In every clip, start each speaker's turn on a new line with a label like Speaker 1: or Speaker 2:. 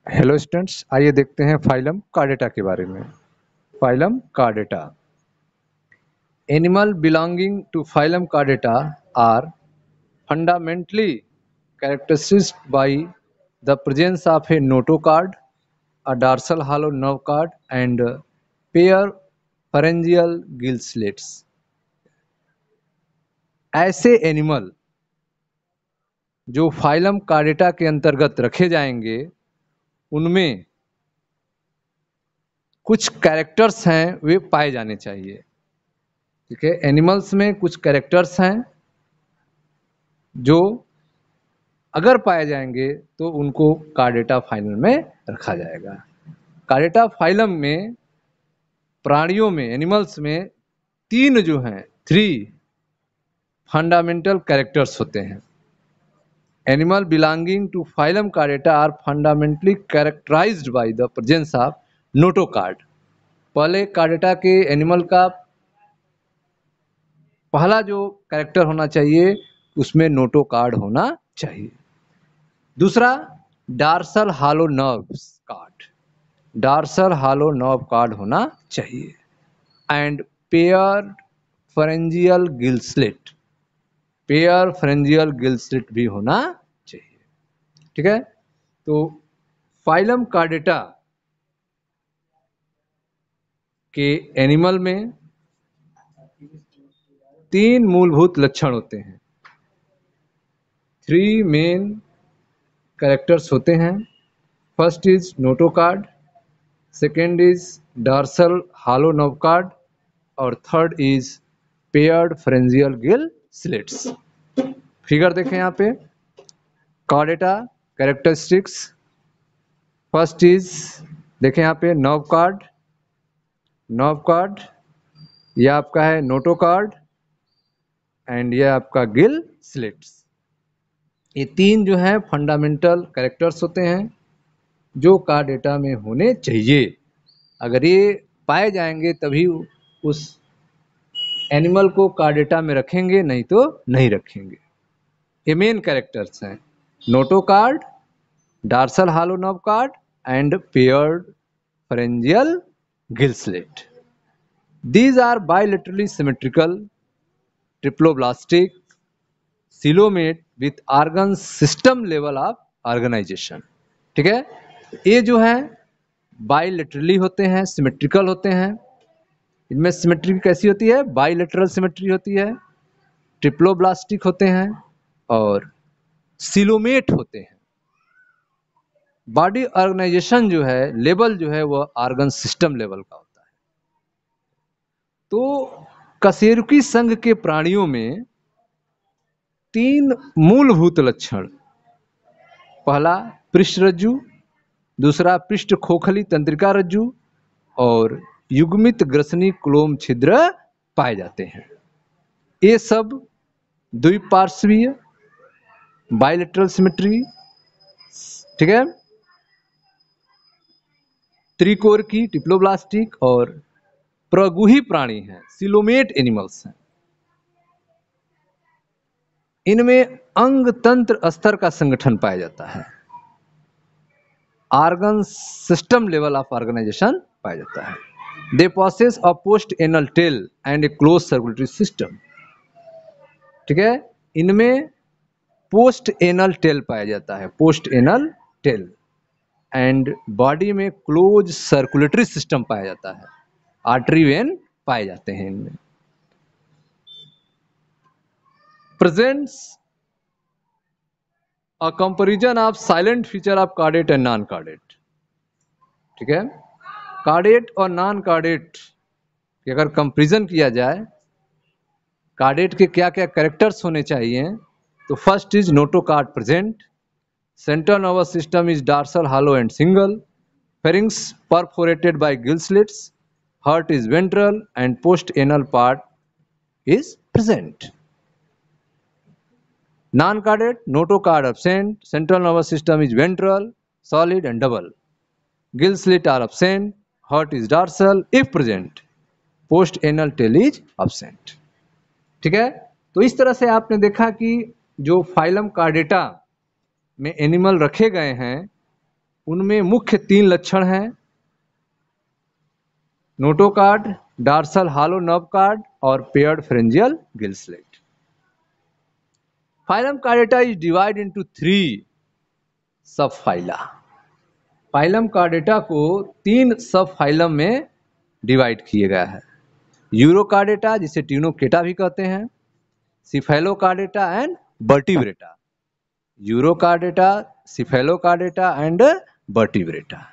Speaker 1: Hello students, आइए देखते हैं फाइलम कार्डेटा के बारे में। Phylum Chordata. Animal belonging to phylum Chordata are fundamentally characterized by the presence of a notochord, a dorsal hollow nerve cord, and pair pharyngeal gill slits. ऐसे animal जो phylum chordata के अंतर्गत रखे जाएंगे उनमें कुछ कैरेक्टर्स हैं वे पाए जाने चाहिए। ठीक है, एनिमल्स में कुछ कैरेक्टर्स हैं जो अगर पाए जाएंगे तो उनको कार्डेटा फाइलम में रखा जाएगा। कार्डेटा फाइलम में प्राणियों में, एनिमल्स में तीन जो हैं, 3 फंडामेंटल कैरेक्टर्स होते हैं। Animal belonging to phylum Chordata are fundamentally characterized by the presence of notochord. पहले कार्डेटा के एनिमल का पहला जो कैरेक्टर होना चाहिए उसमें नोटोकार्ड होना चाहिए। दूसरा, डार्सल हालो nerves card, dorsal hollow nerve card होना चाहिए। And pair pharyngeal Gill slit, pair pharyngeal Gill slit भी होना चाहिए। ठीक है, तो फाइलम कार्डेटा के एनिमल में 3 मूलभूत लक्षण होते हैं। 3 मेन कैरेक्टर्स होते हैं। First is notochord, second is dorsal hollow nerve cord और third is paired pharyngeal gill slits. Figure देखें यहाँ पे, कार्डेटा कैरेक्टरिस्टिक्स। फर्स्ट इज, देखें यहाँ पे, नर्व कार्ड, नर्व कार्ड, यह आपका है नोटोकार्ड एंड यह आपका गिल स्लिट्स। ये 3 जो है फंडामेंटल कैरेक्टर्स होते हैं जो कार्डेटा में होने चाहिए। अगर ये पाए जाएंगे तभी उस एनिमल को कार्डेटा में रखेंगे, नहीं तो नहीं रखेंगे। ये मेन कैरेक्टर्स हैं, notochord, dorsal hollow nerve card and paired pharyngeal Gill slit. These are bilaterally symmetrical, triploblastic, coelomate with organ system level of organization। ठीक है, ये जो है बाइलेटरली होते हैं, सिमेट्रिकल होते हैं। इनमें सिमेट्री कैसी होती है? बाइलेटरल सिमेट्री होती है, ट्रिप्लोब्लास्टिक होते हैं और सिलोमेट होते हैं। बॉडी ऑर्गेनाइजेशन जो है, लेवल जो है, वह ऑर्गन सिस्टम लेवल का होता है। तो कशेरुकी संघ के प्राणियों में 3 मूलभूत लक्षण, पहला पृष्ठ रज्जु, दूसरा पृष्ठ खोखली तंत्रिका रज्जु और युग्मित ग्रसनी क्लोम छिद्र पाए जाते हैं। ये सब द्विपार्श्वीय बाइलेटरल सिमेट्री, ठीक है, त्रिकोर की टिप्लोब्लास्टिक और प्रगुही प्राणी हैं, सिलोमेट एनिमल्स हैं। इनमें अंग तंत्र स्तर का संगठन पाया जाता है, organ system level of organisation पाया जाता है। They possess a post anal tail and a close circulatory system. ठीक है, इनमें पोस्ट एनल टेल पाया जाता है, post anal tail, and body में क्लोज सर्कुलेटरी सिस्टम पाया जाता है, आर्टरी वेन पाए जाते हैं इनमें। Presents a comparison of salient feature of chordate and non chordate. ठीक है, कार्डेट और नॉन कार्डेट की अगर कंपैरिजन किया जाए, कार्डेट के क्या क्या कैरेक्टर्स होने चाहिए, तो first is notochord present, central nervous system is dorsal hello and single, pharynx perforated by gill slits, heart is ventral and post anal part is present. Non-carded, notocard absent, central nervous system is ventral, solid and double. Gill slit are absent, heart is dorsal if present, post anal tail is absent. ठीक है, तो इस तरह से आपने देखा कि जो फाइलम कार्डेटा में एनिमल रखे गए हैं उनमें मुख्य 3 लक्षण हैं, notochord, dorsal hollow nerve cord और paired pharyngeal gill slit. Phylum chordata is divide into 3 sub phyla. Phylum chordata को 3 सब फाइलम में डिवाइड किया गया है। यूरोकार्डेटा, जिसे ट्यूनोकेटा भी कहते हैं, cephalochordata and vertebrata. Urochordata, cephalochordata and vertebrata.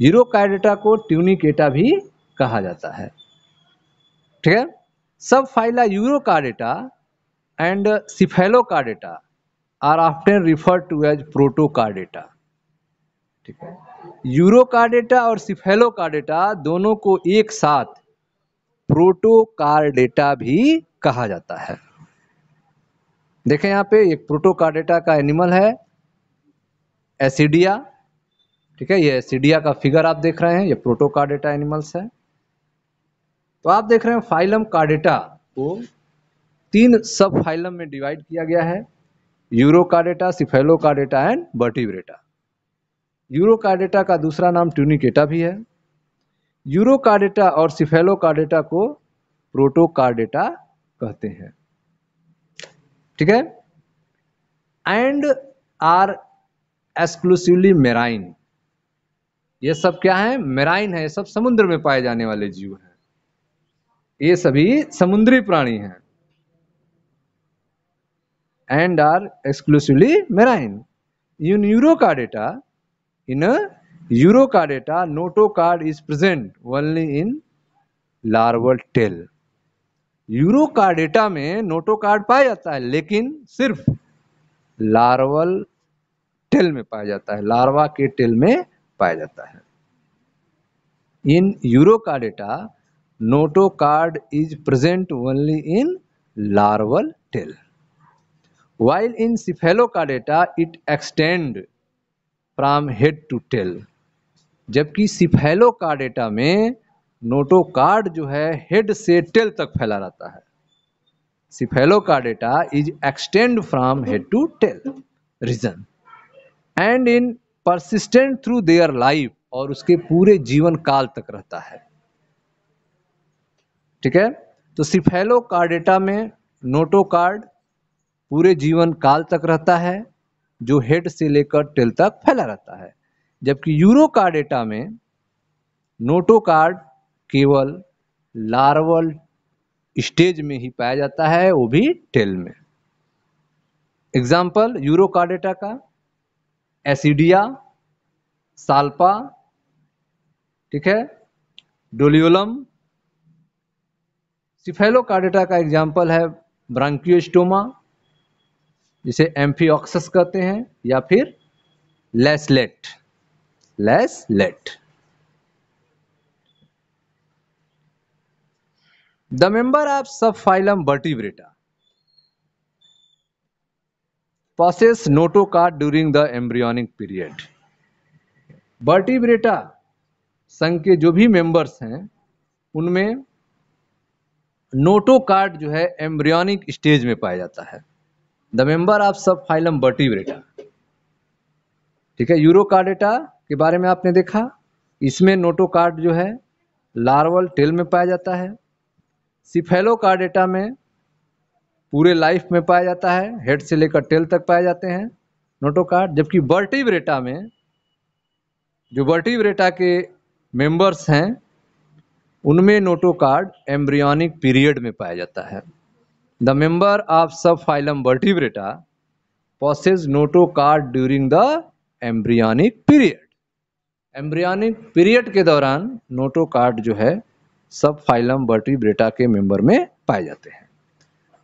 Speaker 1: Urochordata को ट्यूनिकेटा भी कहा जाता है। ठीक है। Sub phyla urochordata and cephalochordata are often referred to as protochordata. ठीक है। यूरोकार्डेटा और सिफेलोकार्डेटा दोनों को एक साथ प्रोटोकार्डेटा भी कहा जाता है। देखें यहाँ पे एक प्रोटोकार्डेटा का एनिमल है एसिडिया। ठीक है, ये एसिडिया का फिगर आप देख रहे हैं, ये प्रोटोकार्डेटा एनिमल्स है। तो आप देख रहे हैं फाइलम कार्डेटा को 3 सब फाइलम में डिवाइड किया गया है, यूरोकार्डेटा, सिफेलोकार्डेटा एंड वर्टिब्रेटा। यूरोकार्डेटा का दूसरा नाम ट्यूनिकेटा भी है। यूरोकार्डेटा और सिफेलोकार्डेटा को प्रोटोकार्डेटा कहते हैं। ठीक है। And are exclusively marine. ये सब क्या है? मेराइन है, ये सब समुद्र में पाए जाने वाले जीव हैं, ये सभी समुद्री प्राणी हैं। And are exclusively marine. In urochordata notochord is present only in larval tail. Urochordata में नोटोकार्ड पाया जाता है, लेकिन सिर्फ लार्वल टेल में पाया जाता है, लार्वा के टेल में पाया जाता है। In urochordata notochord is present only in larval tail, while in cephalocardiata it extend from head to tail। जबकि सिफेलोकार्डेटा में नोटोकार्ड जो है हेड से टेल तक फैला रहता है। Cephalochordata is extend from head to tail region and in persistent through their life, और उसके पूरे जीवन काल तक रहता है। ठीक है। तो सिफेलोकार्डेटा में नोटोकार्ड पूरे जीवन काल तक रहता है, जो हेड से लेकर टेल तक फैला रहता है। जबकि यूरोकार्डेटा में नोटोकार्ड केवल लार्वल स्टेज में ही पाया जाता है, वो भी टेल में। एग्जाम्पल यूरोकार्डेटा का एसिडिया, साल्पा, ठीक है, डोलियोलम। सिफेलोकार्डेटा का एग्जाम्पल है ब्रांकियोस्टोमा, जिसे एम्फिऑक्सस कहते हैं, या फिर लेसलेट। The member of subphylum vertebrata possess notochord during the embryonic period. Vertebrata संघ के जो भी मेंबर्स हैं उनमें नोटोकार्ड जो है एम्ब्रियोनिक स्टेज में पाया जाता है। The member of subphylum vertebrata. ठीक है। यूरोकार्डेटा के बारे में आपने देखा, इसमें नोटोकार्ड जो है लार्वल टेल में पाया जाता है। सिफेलोकार्डेटा में पूरे लाइफ में पाया जाता है, हेड से लेकर टेल तक पाए जाते हैं नोटोकार्ड। जबकि वर्टिब्रेटा में, जो वर्टिब्रेटा के मेंबर्स हैं, उनमें नोटोकार्ड एम्ब्रियोनिक पीरियड में पाया जाता है। The member of subphylum vertebrata possess notochord during the embryonic period. Embryonic period के दौरान नोटोकार्ड जो है सबफाइलम वर्टिब्रेटा के मेंबर में पाए जाते हैं।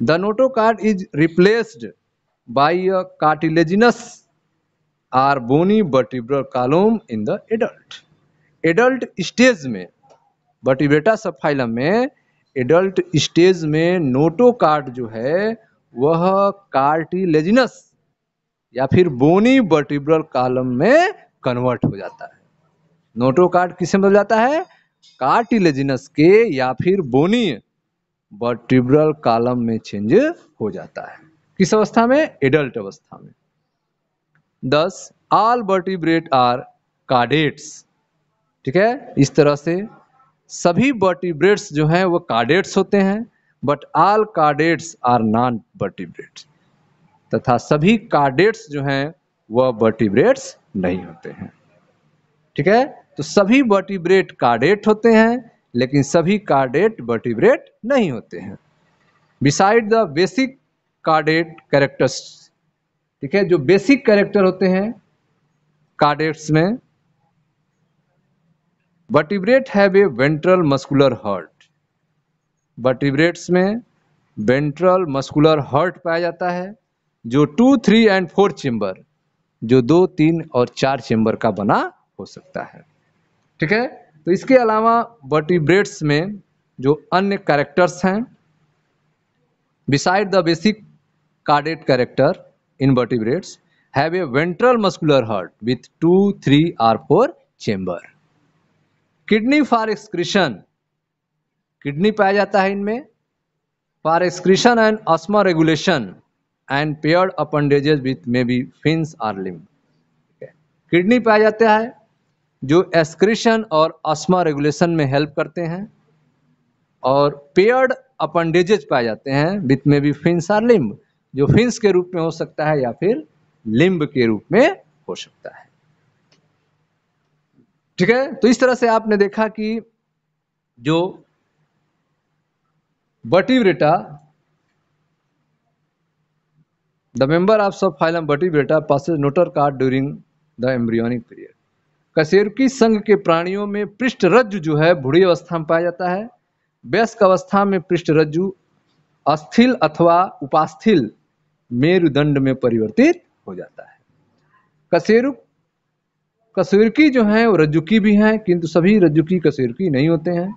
Speaker 1: The notochord is replaced by a cartilaginous or bony vertebral column in the adult stage में। वर्टिब्रेटा सबफाइलम में एडल्ट स्टेज में नोटोकार्ड जो है वह कार्टिलेजिनस या फिर बोनी वर्टिब्रल कॉलम में कन्वर्ट हो जाता है। नोटोकार्ड किसमें बदल जाता है? कार्टिलेजिनस के या फिर बोनी वर्टिब्रल कॉलम में चेंज हो जाता है। किस अवस्था में? एडल्ट अवस्था में। Thus, all vertebrate are chordates. ठीक है, इस तरह से सभी वर्टिब्रेट्स जो हैं वो कार्डेट्स होते हैं, but all chordates are non vertebrates, तथा सभी कार्डेट्स जो हैं वह वर्टिब्रेट्स नहीं होते हैं। ठीक है, तो सभी वर्टिब्रेट कार्डेट होते हैं, लेकिन सभी कार्डेट वर्टिब्रेट नहीं होते हैं। बिसाइड द बेसिक कार्डेट कैरेक्टर्स, ठीक है, जो बेसिक कैरेक्टर होते हैं कार्डेट्स में, vertebrate have a ventral muscular heart. Vertebrates में वेंट्रल मस्कुलर हार्ट पाया जाता है, जो 2, 3 एंड 4 चेम्बर, जो 2, 3 और 4 चेम्बर का बना हो सकता है। ठीक है, तो इसके अलावा वर्टिब्रेट्स में जो अन्य कैरेक्टर्स हैं, beside the basic chordate character in vertebrates have a ventral muscular heart with 2, 3 और 4 chamber. Kidney for excretion, kidney पाया जाता है इनमें, for excretion and osmoregulation and paired appendages with may be fins और limb. Kidney पाया जाता है जो एक्सक्रीशन और ऑस्मा रेगुलेशन में हेल्प करते हैं, और पेयर्ड अपेंडेजेस पाए जाते हैं विथ में भी फिन्स और लिम्ब, जो फिन्स के रूप में हो सकता है या फिर लिम्ब के रूप में हो सकता है। ठीक है, तो इस तरह से आपने देखा कि जो vertebrata, the member of sub phylum vertebrata possess notochord during the embryonic period. कशेरुकी संघ के प्राणियों में पृष्ठरज्जु जो है भूरी अवस्था में पाया जाता है। वयस्क अवस्था में पृष्ठरज्जु अस्थिल अथवा उपास्थिल मेरुदंड में परिवर्तित हो जाता है। कशेरुकी जो हैं वो रज्जुकी भी हैं, किंतु सभी रज्जुकी कशेरुकी नहीं होते हैं।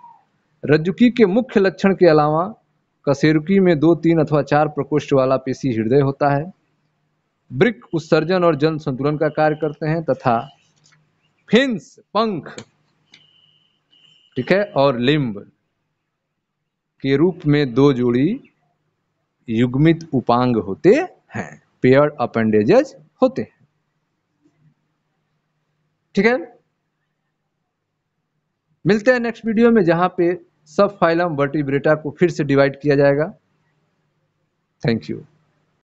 Speaker 1: रज्जुकी के मुख्य लक्षण के अलावा कशेरुकी में 2, 3 अथवा 4 प्रकोष्ठ वाला पेशी हृदय होता है। वृक्क उत्सर्जन और जन संतुलन का कार्य करते हैं, तथा फिन्स पंख, ठीक है, और लिम्ब के रूप में 2 जोड़ी युग्मित उपांग होते हैं, पेयर्ड अपेंडेजेस होते हैं। ठीक है, मिलते हैं नेक्स्ट वीडियो में, जहां पे सब फाइलम वर्टिब्रेटा को फिर से डिवाइड किया जाएगा। Thank you.